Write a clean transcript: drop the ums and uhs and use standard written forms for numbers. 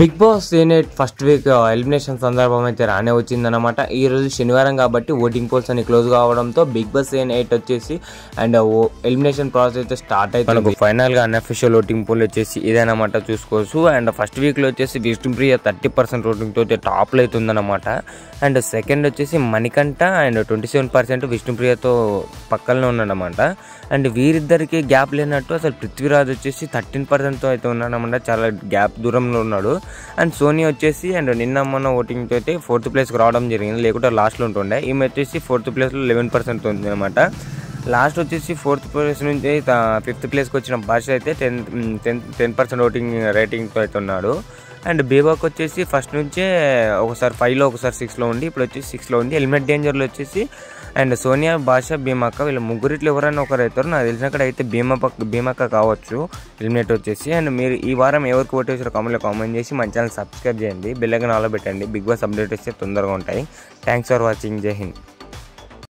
Big Boss season 8 first week elimination సందర్భం అయితే రానే వచ్చిందన్నమాట. ఈ రోజు శనివారం కాబట్టి ఓటింగ్ పోల్స్ అని క్లోజ్ కావడంతో బిగ్ బాస్ సీజన్ 8 వచ్చేసి అండ్ ఎలిమినేషన్ ప్రాసెస్ అయితే స్టార్ట్ అయితే మనకు ఫైనల్ గా అన్అఫిషియల్ ఓటింగ్ పోల్ వచ్చేసి ఇదేనమాట చూసుకోవచ్చు. అండ్ ఫస్ట్ వీక్ లో వచ్చేసి విష్ణుప్రియ 30% ఓటింగ్ తోటి టాప్ లో అయితే ఉందన్నమాట. అండ్ సెకండ్ వచ్చేసి మణికంఠ అండ్ 27% విష్ణుప్రియతో పక్కనే ఉన్నాడనమాట. అండ్ వీరిద్దరికి గ్యాప్ లేనట్టు అసలు పృథ్వీరాజ్ వచ్చేసి 13%తో అయితే ఉన్నాడనమాట. చాలా గ్యాప్ దూరంలో ఉన్నాడు. అండ్ సోనియా వచ్చేసి అండ్ నిన్న మొన్న ఓటింగ్తో అయితే 4th ప్లేస్కి రావడం జరిగింది, లేకుంటే లాస్ట్లో ఉంటుండే. ఈమె వచ్చేసి 4th ప్లేస్లో 11% ఉంది అనమాట. లాస్ట్ వచ్చేసి 4th ప్లేస్ నుంచి 5th ప్లేస్కి వచ్చిన భాష అయితే 10% ఓటింగ్ రేటింగ్తో అయితే ఉన్నాడు. అండ్ బేబాక్ వచ్చేసి ఫస్ట్ నుంచే ఒకసారి 5లో ఒకసారి 6లో ఉండి ఇప్పుడు వచ్చేసి 6లో ఉంది. ఎలిమినేట్ డేంజర్లో వచ్చేసి అండ్ సోనియా, భాష, భీమక్క వీళ్ళ ముగ్గురిట్లో ఎవరైనా ఒకరు అవుతారు. నాకు తెలిసినక్కడ అయితే భీమక్క కావచ్చు ఎలిమినేట్ వచ్చేసి. అండ్ మీరు ఈ వారం ఎవరికి ఓటు వేసారో కామెంట్ చేసి మన ఛానల్ సబ్స్క్రైబ్ చేయండి, బెల్ ఐకాన్ ఆల్ పెట్టండి. బిగ్ బాస్ అప్డేట్ వస్తే తొందరగా ఉంటాయి. Thanks for watching. జై హింద్.